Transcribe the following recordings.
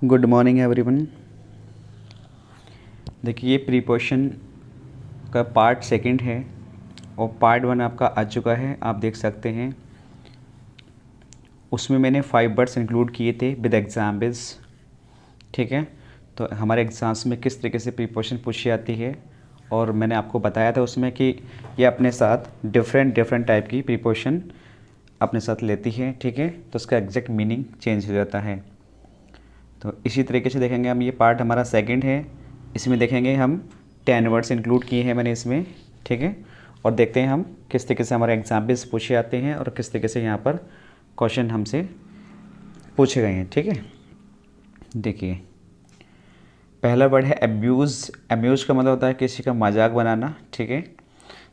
Good morning everyone. देखिए, ये preposition का पार्ट सेकंड है और पार्ट वन आपका आ चुका है, आप देख सकते हैं। उसमें मैंने 5 वर्ड्स इंक्लूड किए थे विद एग्जाम्पल्स। ठीक है, तो हमारे एग्ज़ाम्स में किस तरीके से प्रीपोजिशन पूछी जाती है और मैंने आपको बताया था उसमें कि ये अपने साथ डिफरेंट टाइप की प्रीपोजिशन अपने साथ लेती है। ठीक है, तो उसका एग्जैक्ट मीनिंग चेंज हो जाता है। तो इसी तरीके से देखेंगे हम, ये पार्ट हमारा सेकंड है। इसमें देखेंगे हम 10 वर्ड्स इंक्लूड किए हैं मैंने इसमें। ठीक है, और देखते हैं हम किस तरीके से हमारे एग्जाम्पल्स पूछे जाते हैं और किस तरीके से यहाँ पर क्वेश्चन हमसे पूछे गए हैं। ठीक है, देखिए पहला वर्ड है अम्यूज़। अम्यूज़ का मतलब होता है किसी का मजाक बनाना। ठीक है,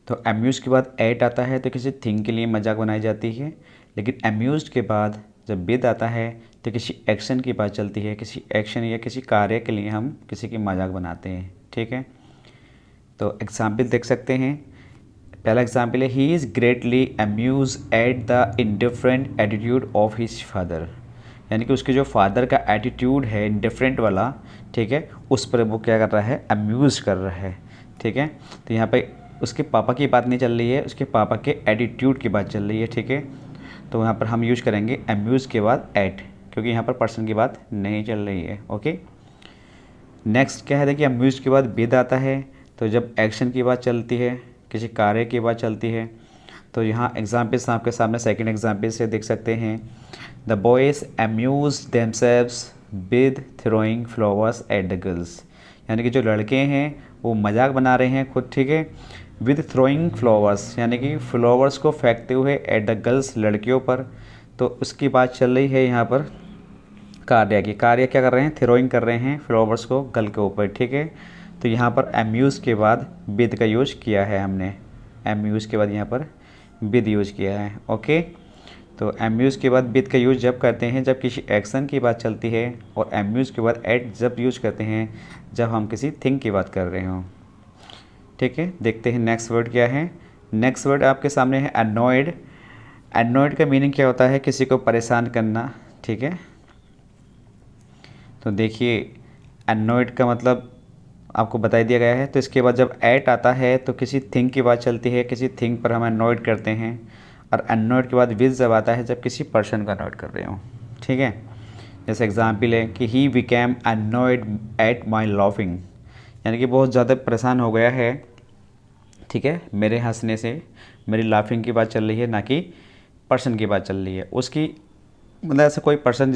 तो अम्यूज़ के बाद एट आता है तो किसी थिंग के लिए मजाक बनाई जाती है। लेकिन अम्यूज़ के बाद जब विद आता है तो किसी एक्शन की बात चलती है, किसी एक्शन या किसी कार्य के लिए हम किसी की मजाक बनाते हैं। ठीक है, तो एग्जाम्पल देख सकते हैं। पहला एग्जाम्पल है he is greatly amuse at the indifferent attitude of his father. यानी कि उसके जो फादर का एटीट्यूड है इंडिफरेंट वाला, ठीक है, उस पर वो क्या कर रहा है, अम्यूज़ कर रहा है। ठीक है, तो यहाँ पे उसके पापा की बात नहीं चल रही है, उसके पापा के एटीट्यूड की बात चल रही है। ठीक है, तो यहाँ पर हम यूज करेंगे अम्यूज़ के बाद एट, क्योंकि यहाँ पर पर्सन की बात नहीं चल रही है। ओके, नेक्स्ट क्या है, देखिए अम्यूज़ के बाद विद आता है तो जब एक्शन की बात चलती है, किसी कार्य की बात चलती है। तो यहाँ एग्जाम्पल्स आपके सामने सेकंड एग्जाम्पल से देख सकते हैं। The boys amuse themselves with throwing flowers at the girls. यानी कि जो लड़के हैं वो मजाक बना रहे हैं खुद। ठीक है, विद थ्रोइंग फ्लावर्स यानी कि फ्लावर्स को फेंकते हुए एट द गर्ल्स, लड़कियों पर। तो उसकी बात चल रही है यहाँ पर कार्य की। कार्य क्या कर रहे हैं, थ्रोइंग कर रहे हैं फ्लावर्स को गर्ल के ऊपर। ठीक है, तो यहाँ पर अम्यूज़ के बाद विद का यूज किया है हमने। अम्यूज़ के बाद यहाँ पर विद यूज किया है। ओके, तो अम्यूज़ के बाद विद का यूज जब करते हैं जब किसी एक्शन की बात चलती है, और अम्यूज़ के बाद एट जब यूज करते हैं जब हम किसी थिंग की बात कर रहे हों। ठीक है, देखते हैं नेक्स्ट वर्ड क्या है। नेक्स्ट वर्ड आपके सामने है अनॉयड। अनॉयड का मीनिंग क्या होता है, किसी को परेशान करना। ठीक है, तो देखिए अनॉयड का मतलब आपको बता दिया गया है। तो इसके बाद जब एट आता है तो किसी थिंग की बात चलती है, किसी थिंग पर हम अनॉयड करते हैं। और अनॉयड के बाद विद जब आता है जब किसी पर्सन का अनॉयड कर रहे हो। ठीक है, जैसे एग्जाम्पल है कि he became annoyed at my laughing. यानी कि बहुत ज़्यादा परेशान हो गया है, ठीक है, मेरे हंसने से। मेरी लाफिंग की बात चल रही है, ना कि पर्सन की बात चल रही है। उसकी मतलब ऐसा कोई पर्सन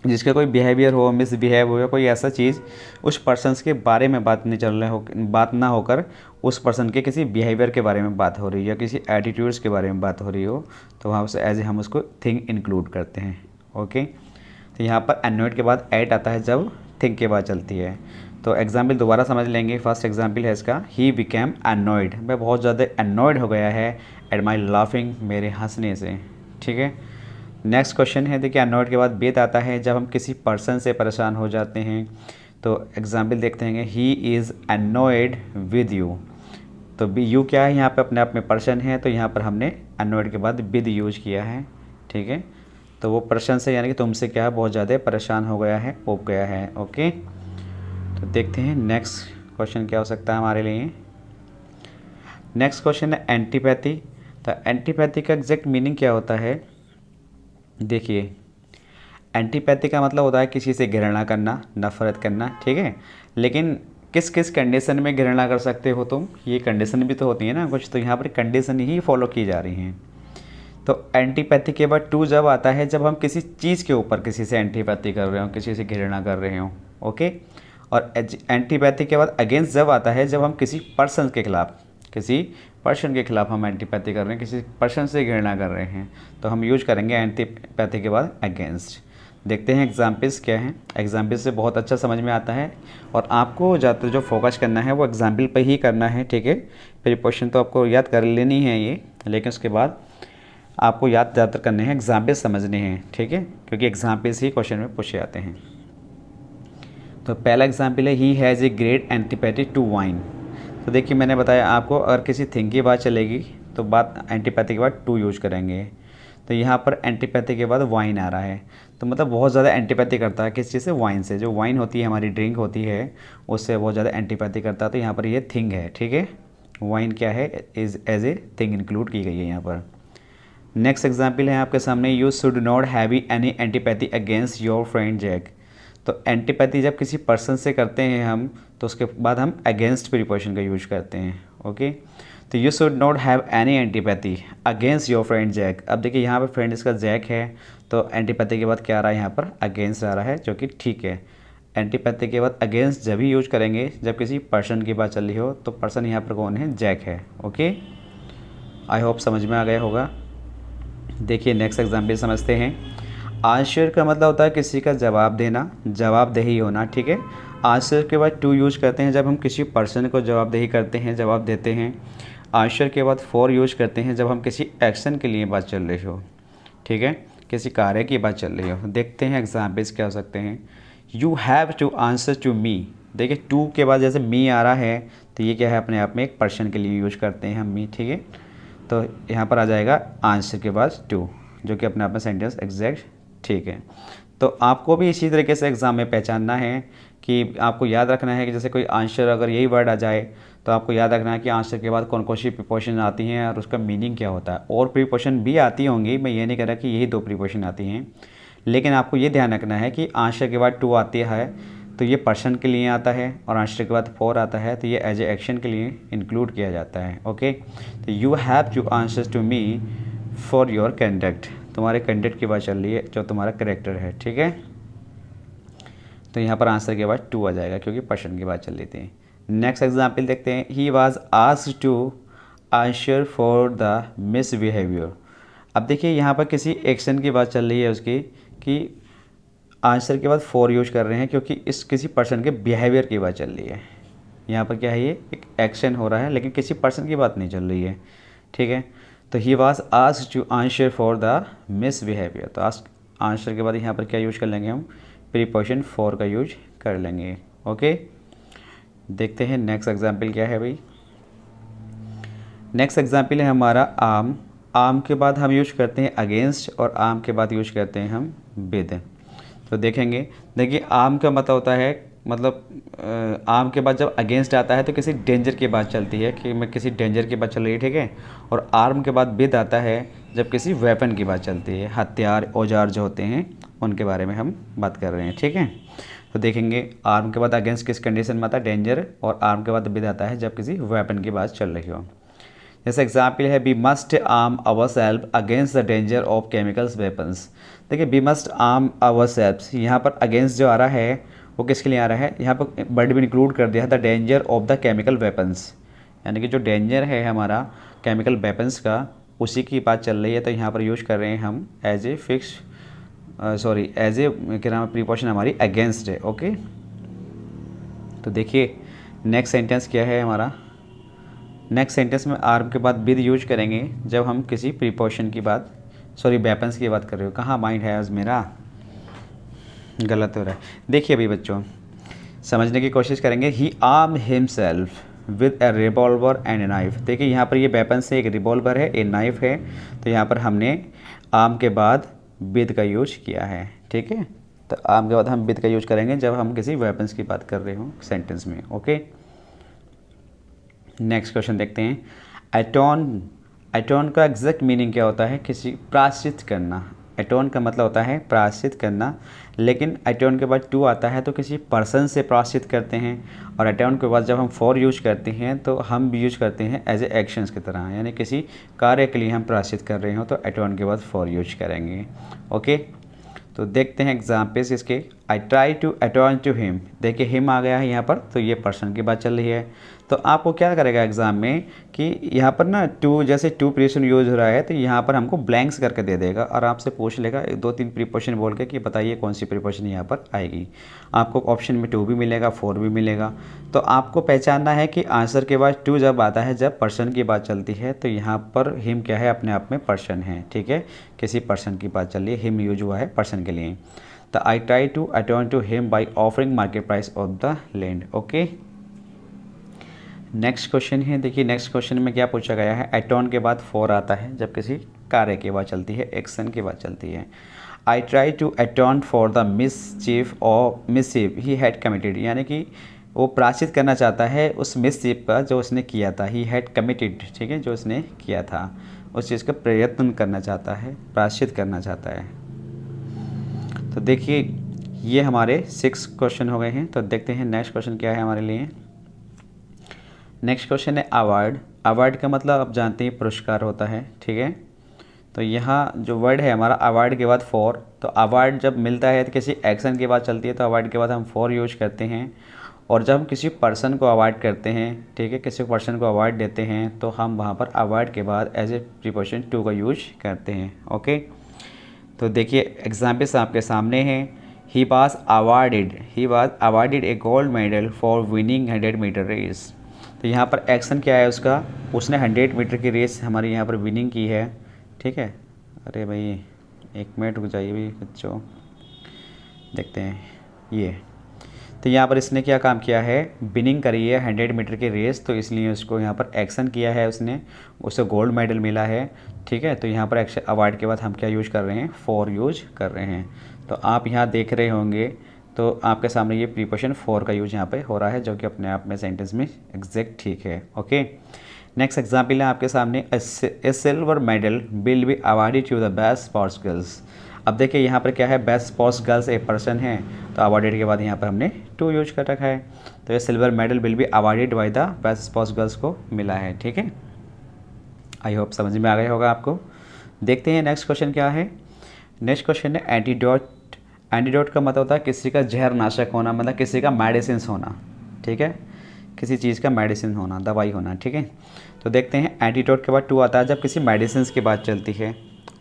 जिसका कोई बिहेवियर हो, मिसबिहेव हो, या कोई ऐसा चीज़ उस पर्सन्स के बारे में बात नहीं चल रहे हो, बात ना होकर उस पर्सन के किसी बिहेवियर के बारे में बात हो रही है या किसी एटीट्यूड्स के बारे में बात हो रही हो, तो वहाँ से एज ए हम उसको थिंग इंक्लूड करते हैं। ओके, तो यहाँ पर एनॉयड के बाद एट आता है जब थिंग के बाद चलती है। तो एग्जाम्पल दोबारा समझ लेंगे। फर्स्ट एग्जाम्पल है इसका, ही बिकेम एनॉयड, मैं बहुत ज़्यादा एनॉयड हो गया है एट माई लाफिंग, मेरे हंसने से। ठीक है, नेक्स्ट क्वेश्चन है, देखिए अनॉयड के बाद विद आता है जब हम किसी पर्सन से परेशान हो जाते हैं। तो एग्जाम्पल देखते हैं, he is annoyed with you. तो बी यू क्या है, यहाँ पे अपने आप में पर्सन है, तो यहाँ पर हमने अनॉयड के बाद विद यूज किया है। ठीक है, तो वो पर्सन से यानी कि तुमसे क्या है, बहुत ज़्यादा परेशान हो गया है, ऊब गया है। ओके, तो देखते हैं नेक्स्ट क्वेश्चन क्या हो सकता है हमारे लिए। नेक्स्ट क्वेश्चन है एंटीपैथी। तो एंटीपैथी का एग्जैक्ट मीनिंग क्या होता है, देखिए एंटीपैथी का मतलब होता है किसी से घृणा करना, नफरत करना। ठीक है, लेकिन किस किस कंडीशन में घृणा कर सकते हो तुम, ये कंडीशन भी तो होती है ना कुछ, तो यहाँ पर कंडीशन ही फॉलो की जा रही हैं। तो एंटीपैथी के बाद टू जब आता है जब हम किसी चीज़ के ऊपर किसी से एंटीपैथी कर रहे हो, किसी से घृणा कर रहे हो। ओके, और एंटीपैथी के बाद अगेंस्ट जब आता है जब हम किसी पर्सन के खिलाफ, किसी पर्सन के खिलाफ हम एंटीपैथी कर रहे हैं, किसी पर्सन से घृणा कर रहे हैं, तो हम यूज करेंगे एंटीपैथी के बाद अगेंस्ट। देखते हैं एग्जाम्पल्स क्या हैं। एग्जाम्पल से बहुत अच्छा समझ में आता है, और आपको ज़्यादातर जो फोकस करना है वो एग्जाम्पल पर ही करना है। ठीक है, प्रीपोजिशन तो आपको याद कर लेनी है ये, लेकिन उसके बाद आपको याद ज़्यादातर करने हैं, एग्जाम्पल समझने हैं। ठीक है, क्योंकि एग्जाम्पल्स ही क्वेश्चन में पूछे जाते हैं। तो पहला एग्जाम्पल है he has a great antipathy to wine. तो देखिए मैंने बताया आपको, अगर किसी थिंग की बात चलेगी तो बात एंटीपैथी के बाद टू यूज करेंगे। तो यहाँ पर एंटीपैथी के बाद वाइन आ रहा है, तो मतलब बहुत ज़्यादा एंटीपैथी करता है किस चीज़ से, वाइन से। जो वाइन होती है हमारी ड्रिंक होती है उससे बहुत ज़्यादा एंटीपैथी करता है, तो यहाँ पर ये थिंग है, ठीक है। वाइन क्या है, is as a thing include की गई है यहाँ पर। नेक्स्ट एग्जाम्पल है आपके सामने, you should not have any antipathy against your friend Jack. तो एंटीपैथी जब किसी पर्सन से करते हैं हम, तो उसके बाद हम अगेंस्ट प्रीपोजिशन का यूज करते हैं, ओके। तो you should not have any antipathy against your friend Jack. अब देखिए यहाँ पर फ्रेंड इसका जैक है, तो एंटीपैथी के बाद क्या आ रहा है यहाँ पर, अगेंस्ट आ रहा है, जो कि ठीक है। एंटीपैथी के बाद अगेंस्ट जब ही यूज करेंगे जब किसी पर्सन की बात चल रही हो, तो पर्सन यहाँ पर कौन है, जैक है, ओके। आई होप समझ में आ गया होगा। देखिए नेक्स्ट एग्जाम्पल समझते हैं। आंसर का मतलब होता है किसी का जवाब देना, जवाबदेही होना, ठीक है। आंसर के बाद टू यूज करते हैं जब हम किसी पर्सन को जवाबदेही करते हैं, जवाब देते हैं। आंसर के बाद फॉर यूज करते हैं जब हम किसी एक्शन के लिए बात चल रही हो, ठीक है, किसी कार्य की बात चल रही हो। देखते हैं एग्जाम्पल्स क्या हो सकते हैं। You have to answer to me. देखिए टू के बाद जैसे मी आ रहा है, तो ये क्या है, अपने आप में एक पर्सन के लिए यूज करते हैं हम मी, ठीक है। तो यहाँ पर आ जाएगा आंसर के बाद टू, जो कि अपने आप में सेंटेंस एग्जैक्ट ठीक है। तो आपको भी इसी तरीके से एग्ज़ाम में पहचानना है कि आपको याद रखना है कि जैसे कोई आंसर अगर यही वर्ड आ जाए, तो आपको याद रखना है कि आंसर के बाद कौन कौन सी प्रीपोजिशन आती हैं और उसका मीनिंग क्या होता है। और प्रीपोजिशन भी आती होंगी, मैं ये नहीं कह रहा कि यही दो प्रीपोजिशन आती हैं, लेकिन आपको ये ध्यान रखना है कि आंसर के बाद टू आती है तो ये पर्सन के लिए आता है, और आंसर के बाद फॉर आता है तो ये एज ए एक्शन के लिए इंक्लूड किया जाता है, ओके। तो you have to answer to me for your conduct. तुम्हारे कंडक्ट की बात चल रही है, जो तुम्हारा करेक्टर है, ठीक है। तो यहाँ पर आंसर के बाद टू आ जाएगा क्योंकि पर्सन की बात चल रही थी। नेक्स्ट एग्जाम्पल देखते हैं। He was asked to answer for the misbehaviour. अब देखिए यहाँ पर किसी एक्शन की बात चल रही है उसकी, कि आंसर के बाद फॉर यूज कर रहे हैं क्योंकि इस किसी पर्सन के बिहेवियर की बात चल रही है। यहाँ पर क्या है, ये एक एक्शन हो रहा है लेकिन किसी पर्सन की बात नहीं चल रही है, ठीक है। तो he was asked to answer for the misbehaviour. तो आंसर के बाद यहाँ पर क्या यूज कर लेंगे हम, प्रीपोजिशन फॉर का यूज कर लेंगे, ओके। देखते हैं नेक्स्ट एग्जाम्पल क्या है भाई। नेक्स्ट एग्जाम्पल है हमारा आम। आम के बाद हम यूज करते हैं अगेंस्ट, और आम के बाद यूज करते हैं हम विद। तो देखेंगे, देखिए आम का मतलब होता है, मतलब आम के बाद जब अगेंस्ट आता है तो किसी डेंजर की बात चलती है, कि मैं किसी डेंजर की बात चल रही है, ठीक है। और आर्म के बाद विद आता है जब किसी वेपन की बात चलती है, हथियार औजार जो होते हैं उनके बारे में हम बात कर रहे हैं, ठीक है। तो देखेंगे आर्म के बाद अगेंस्ट किस कंडीशन में आता है, डेंजर, और आर्म के बाद विद आता है जब किसी वेपन की बात चल रही हो। जैसे एग्जाम्पल है, we must arm our self against the danger of chemicals weapons. देखिए we must arm our self, यहाँ पर अगेंस्ट जो आ रहा है वो किसके लिए आ रहा है, यहाँ पर वर्ड भी इंक्लूड कर दिया है, the danger of the chemical weapons, यानी कि जो डेंजर है हमारा केमिकल वेपन्स का, उसी की बात चल रही है। तो यहाँ पर यूज कर रहे हैं हम as a fix, sorry as a क्या नाम है, प्रीपोजिशन हमारी अगेंस्ट है, ओके। तो देखिए नेक्स्ट सेंटेंस क्या है हमारा। नेक्स्ट सेंटेंस में आर्म के बाद विद यूज करेंगे जब हम किसी प्रीपोजिशन की बात, सॉरी वेपन्स की बात कर रहे हो। कहाँ माइंड है आज मेरा, गलत हो रहा है। देखिए अभी बच्चों समझने की कोशिश करेंगे। He arm himself with a revolver and a knife. देखिए यहाँ पर ये वेपन से एक रिवॉल्वर है, एक नाइफ है, तो यहाँ पर हमने आर्म के बाद विद का यूज किया है, ठीक है। तो आर्म के बाद हम विद का यूज करेंगे जब हम किसी वेपन्स की बात कर रहे हो सेंटेंस में, ओके। नेक्स्ट क्वेश्चन देखते हैं। एटोन, एटोन का एग्जैक्ट मीनिंग क्या होता है, किसी प्रायश्चित करना। एटोन का मतलब होता है प्रायश्चित करना, लेकिन एटोन के बाद टू आता है तो किसी पर्सन से प्रायश्चित करते हैं, और एटोन के बाद जब हम फॉर यूज करते हैं तो हम भी यूज करते हैं एज ए एक्शंस की तरह, यानी किसी कार्य के लिए हम प्रायश्चित कर रहे हो तो एटोन के बाद फॉर यूज करेंगे, ओके। तो देखते हैं एग्जाम्पल्स इसके। I try to attorn to him. देखिए हिम आ गया है यहाँ पर, तो ये पर्सन की बात चल रही है। तो आपको क्या करेगा एग्ज़ाम में कि यहाँ पर ना टू, जैसे टू प्रीपोजिशन यूज हो रहा है तो यहाँ पर हमको ब्लैंक्स करके दे देगा और आपसे पूछ लेगा दो तीन प्रीपोजिशन बोल के कि बताइए कौन सी प्रीपोजिशन यहाँ पर आएगी। आपको ऑप्शन में टू भी मिलेगा, फोर भी मिलेगा। तो आपको पहचानना है कि आंसर के बाद टू जब आता है, जब पर्सन की बात चलती है, तो यहाँ पर हिम क्या है, अपने आप में पर्सन है, ठीक है। किसी पर्सन की बात चल रही है, हिम यूज हुआ है पर्सन के लिए। तो I try to attorn to him by offering market price of the land, okay. Next question है, देखिए नेक्स्ट क्वेश्चन में क्या पूछा गया है। एटॉन के बाद फॉर आता है जब किसी कार्य के बाद चलती है, एक्शन के बाद चलती है। I try to atone for the mischief और मिसचीफ ही हैड कमिटेड, यानी कि वो प्रायश्चित करना चाहता है उस मिसचीफ का जो उसने किया था। ही हैड कमिटेड, ठीक है, जो उसने किया था उस चीज़ का प्रयत्न करना चाहता है, प्रायश्चित करना चाहता है। तो देखिए ये हमारे 6 क्वेश्चन हो गए हैं। तो देखते हैं नेक्स्ट क्वेश्चन क्या है हमारे लिए। नेक्स्ट क्वेश्चन है अवार्ड। अवार्ड का मतलब आप जानते हैं पुरस्कार होता है, ठीक है। तो यहाँ जो वर्ड है हमारा अवार्ड के बाद फॉर, तो अवार्ड जब मिलता है तो किसी एक्शन के बाद चलती है, तो अवार्ड के बाद हम फॉर यूज करते हैं। और जब हम किसी पर्सन को अवार्ड करते हैं, ठीक है, किसी पर्सन को अवार्ड देते हैं, तो हम वहाँ पर अवार्ड के बाद एज ए प्रीपोजिशन टू का यूज करते हैं। ओके, तो देखिए एग्जाम्पल्स आपके सामने हैं। He was awarded a gold medal for winning 100 metre race. तो यहाँ पर एक्शन क्या है उसका, उसने 100 मीटर की रेस हमारी यहाँ पर विनिंग की है, ठीक है। अरे भाई 1 मिनट रुक जाइए भाई बच्चों, देखते हैं ये। तो यहाँ पर इसने क्या काम किया है, विनिंग करी है 100 मीटर की रेस, तो इसलिए उसको यहाँ पर एक्शन किया है उसने, उसे गोल्ड मेडल मिला है, ठीक है। तो यहाँ पर एक्शन अवार्ड के बाद हम क्या यूज कर रहे हैं, फॉर यूज कर रहे हैं। तो आप यहाँ देख रहे होंगे तो आपके सामने ये प्रीपोजिशन फॉर का यूज यहाँ पे हो रहा है, जो कि अपने आप में सेंटेंस में एग्जैक्ट ठीक है। ओके, नेक्स्ट एग्जाम्पल है आपके सामने, a silver medal will be awarded to the best sports girls. अब देखिए यहाँ पर क्या है, बेस्ट स्पोर्ट्स गर्ल्स एक पर्सन है, तो अवार्डेड के बाद यहाँ पर हमने टू यूज कर रखा है। तो ये silver medal will be awarded by the best sports girls को मिला है, ठीक है। आई होप समझ में आ गया होगा आपको। देखते हैं नेक्स्ट क्वेश्चन क्या है। नेक्स्ट क्वेश्चन है एंटीडोट। एंटीडोट का मतलब होता है किसी का जहर नाशक होना, मतलब किसी का मेडिसिन होना, ठीक है, किसी चीज़ का मेडिसिन होना, दवाई होना, ठीक है। तो देखते हैं एंटीडोट के बाद टू आता है जब किसी मेडिसिन की बात चलती है,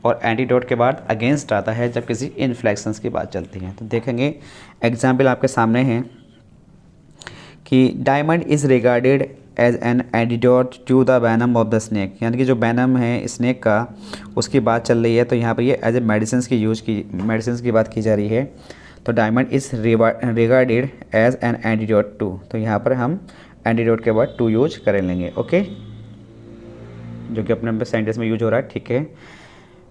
और एंटीडोट के बाद अगेंस्ट आता है जब किसी इन्फ्लेक्शंस की बात चलती है। तो देखेंगे एग्जाम्पल आपके सामने हैं कि diamond is regarded as an antidote to the venom of the snake, यानी कि जो वैनम है स्नेक का उसकी बात चल रही है, तो यहाँ पर ये एज ए मेडिसिन की बात की जा रही है। तो diamond is regarded as an antidote to, तो यहाँ पर हम एंटीडोट के बाद टू यूज कर लेंगे। ओके, जो कि अपने सेंटेंस में यूज हो रहा है, ठीक है।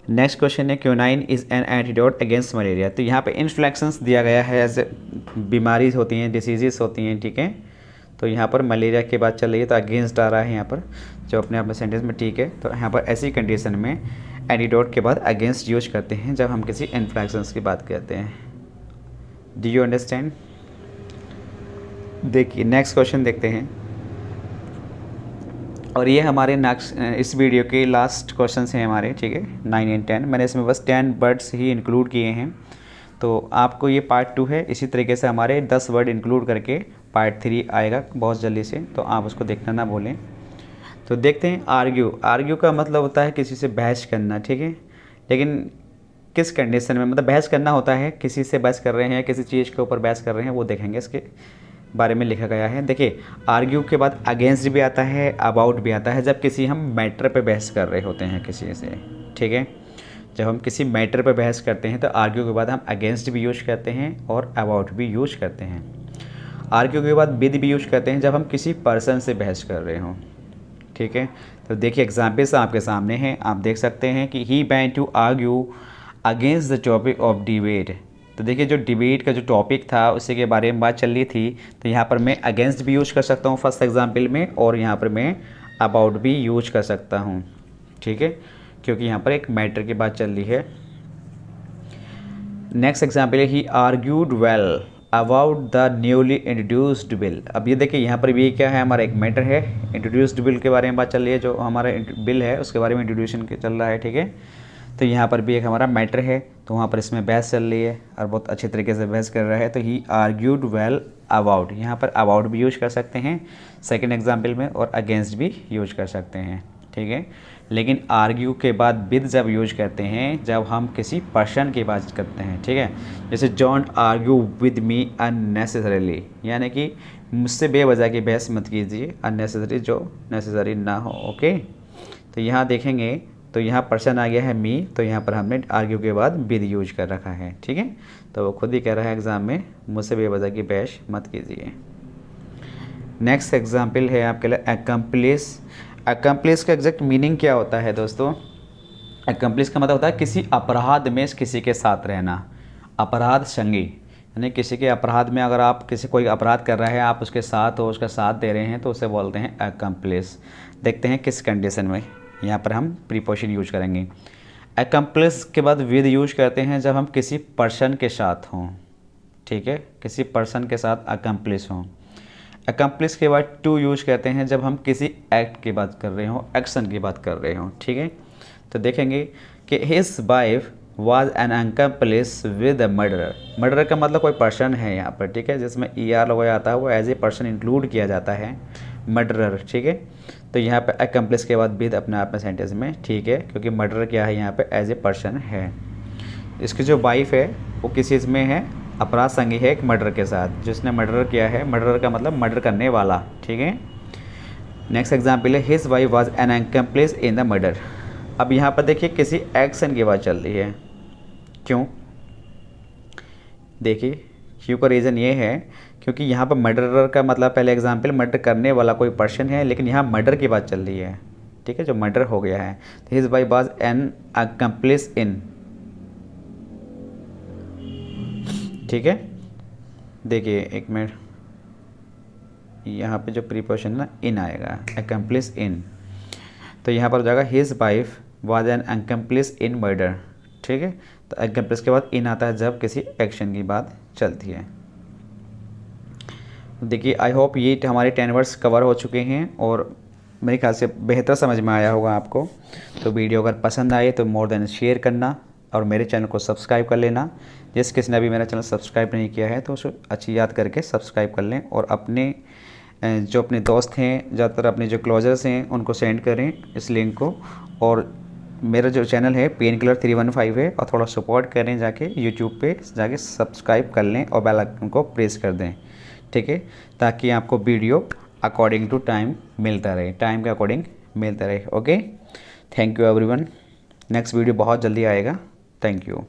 नेक्स्ट क्वेश्चन है quinine is an antidote against malaria. तो यहाँ पे इन्फ्लेक्शंस दिया गया है, ऐसे बीमारी होती हैं, डिसीजेस होती हैं, ठीक है। तो यहाँ पर मलेरिया की बात चल रही है, तो अगेंस्ट आ रहा है यहाँ पर, जो अपने आप में सेंटेंस में ठीक है। तो यहाँ पर ऐसी कंडीशन में एंटीडोट के बाद अगेंस्ट यूज करते हैं जब हम किसी इन्फ्लेक्शंस की बात करते हैं। Do you understand? देखिए नेक्स्ट क्वेश्चन देखते हैं, और ये हमारे नेक्स्ट इस वीडियो के लास्ट क्वेश्चंस हैं हमारे, ठीक है, 9 और 10। मैंने इसमें बस 10 वर्ड्स ही इंक्लूड किए हैं। तो आपको ये पार्ट 2 है, इसी तरीके से हमारे 10 वर्ड इंक्लूड करके पार्ट 3 आएगा बहुत जल्दी से, तो आप उसको देखना ना भूलें। तो देखते हैं आर्ग्यू का मतलब होता है किसी से बहस करना, ठीक है। लेकिन किस कंडीशन में, मतलब बहस करना होता है, किसी से बहस कर रहे हैं, किसी चीज़ के ऊपर बहस कर रहे हैं, वो देखेंगे इसके बारे में लिखा गया है। देखिए आर्ग्यू के बाद अगेंस्ट भी आता है, अबाउट भी आता है, जब किसी हम मैटर पे बहस कर रहे होते हैं किसी से, ठीक है। जब हम किसी मैटर पे बहस करते हैं तो आर्ग्यू के बाद हम अगेंस्ट भी यूज करते हैं और अबाउट भी यूज करते हैं। आर्ग्यू के बाद विद भी यूज करते हैं जब हम किसी पर्सन से बहस कर रहे हों, ठीक है। तो देखिए एग्जाम्पल्स आपके सामने हैं, आप देख सकते हैं कि he went to argue against the topic of debate. तो देखिए जो डिबेट का जो टॉपिक था उसी के बारे में बात चल रही थी, तो यहाँ पर मैं अगेंस्ट भी यूज कर सकता हूँ फर्स्ट एग्जाम्पल में, और यहाँ पर मैं अबाउट भी यूज कर सकता हूँ, ठीक है, क्योंकि यहाँ पर एक मैटर की बात चल रही है। नेक्स्ट एग्जाम्पल है he argued well about the newly introduced bill. अब ये देखिए यहाँ पर भी क्या है, हमारा एक मैटर है, इंट्रोड्यूस्ड बिल के बारे में बात चल रही है, जो हमारा बिल है उसके बारे में इंट्रोड्यूशन चल रहा है, ठीक है। तो यहाँ पर भी एक हमारा मैटर है, तो वहाँ पर इसमें बहस चल रही है और बहुत अच्छे तरीके से बहस कर रहा है। तो ही आर्ग्यूड वेल अबाउट, यहाँ पर अबाउट भी यूज कर सकते हैं सेकंड एग्जाम्पल में, और अगेंस्ट भी यूज कर सकते हैं, ठीक है। लेकिन आर्ग्यू के बाद विद जब यूज करते हैं जब हम किसी पर्सन की बात करते हैं, ठीक है। जैसे don't argue with me unnecessarily, यानी कि मुझसे बेवजह की बहस मत कीजिए, अननेसेसरी जो नेसेसरी ना हो, ओके। तो यहाँ देखेंगे तो यहाँ पर्सन आ गया है मी, तो यहाँ पर हमने आर्ग्यू के बाद विद यूज कर रखा है, ठीक है। तो वो खुद ही कह रहा है एग्ज़ाम में मुझसे बेवजह की बहस मत कीजिए। नेक्स्ट एग्जाम्पल है आपके लिए अकम्प्लिश। अकम्प्लिश का एग्जैक्ट मीनिंग क्या होता है दोस्तों? एक्म्प्लिस का मतलब होता है किसी अपराध में किसी के साथ रहना, अपराध संगी, यानी किसी के अपराध में अगर आप किसी कोई अपराध कर रहा है, आप उसके साथ हो, उसका साथ दे रहे हैं, तो उसे बोलते हैं एक्म्प्लिस। देखते हैं किस कंडीशन में यहाँ पर हम प्रीपोजिशन यूज करेंगे। एक्म्प्लिस के बाद विद यूज करते हैं जब हम किसी पर्सन के साथ हों, ठीक है, किसी पर्सन के साथ एक्म्प्लिस हों। एक्म्प्लिस के बाद टू यूज करते हैं जब हम किसी एक्ट की बात कर रहे हों, एक्शन की बात कर रहे हों, ठीक है। तो देखेंगे कि his wife was an accomplice with a murderer. Murderer का मतलब कोई पर्सन है यहाँ पर, ठीक है, जिसमें ER लगाया जाता है, वो एज ए पर्सन इंक्लूड किया जाता है, मर्डरर, ठीक है। तो यहाँ पे एक्म्प्लिस के बाद विद अपने आप में सेंटेंस में ठीक है, क्योंकि मर्डरर क्या है यहाँ पे एज ए पर्सन है। इसकी जो वाइफ है वो किस चीज़ में है, अपराध संगी है एक मर्डर के साथ, जिसने मर्डर किया है, मर्डर का मतलब मर्डर करने वाला, ठीक है। नेक्स्ट एग्जाम्पल है his wife was an accomplice in the murder. अब यहाँ पर देखिए किसी एक्शन की बात चल रही है, क्यों, देखिए क्यों का रीज़न ये है क्योंकि यहाँ पर मर्डरर का मतलब पहले एग्जाम्पल मर्डर करने वाला कोई पर्सन है, लेकिन यहाँ मर्डर की बात चल रही है, ठीक है, जो मर्डर हो गया है। तो his wife was an accomplice इन, ठीक है। देखिए एक मिनट, यहाँ पे जो प्रीपोजिशन ना इन आएगा, एक्म्प्लिस इन, तो यहाँ पर हो जाएगा his wife was an accomplice in murder, ठीक है। तो एक्म्प्लिस के बाद इन आता है जब किसी एक्शन की बात चलती है। देखिए आई होप ये हमारे 10 वर्ड्स कवर हो चुके हैं और मेरे ख्याल से बेहतर समझ में आया होगा आपको। तो वीडियो अगर पसंद आए तो मोर देन शेयर करना और मेरे चैनल को सब्सक्राइब कर लेना। जिस किसी ने अभी मेरा चैनल सब्सक्राइब नहीं किया है तो उसे अच्छी याद करके सब्सक्राइब कर लें और अपने जो अपने दोस्त हैं, ज़्यादातर अपने जो क्लोजर्स हैं उनको सेंड करें इस लिंक को। और मेरा जो चैनल है पेनकिलर 315 है, और थोड़ा सपोर्ट करें, जाके यूट्यूब पे जाके सब्सक्राइब कर लें और बेल आइकन को प्रेस कर दें, ठीक है, ताकि आपको वीडियो अकॉर्डिंग टू टाइम मिलता रहे, टाइम के अकॉर्डिंग मिलता रहे। Okay, thank you everyone. Next video बहुत जल्दी आएगा। Thank you.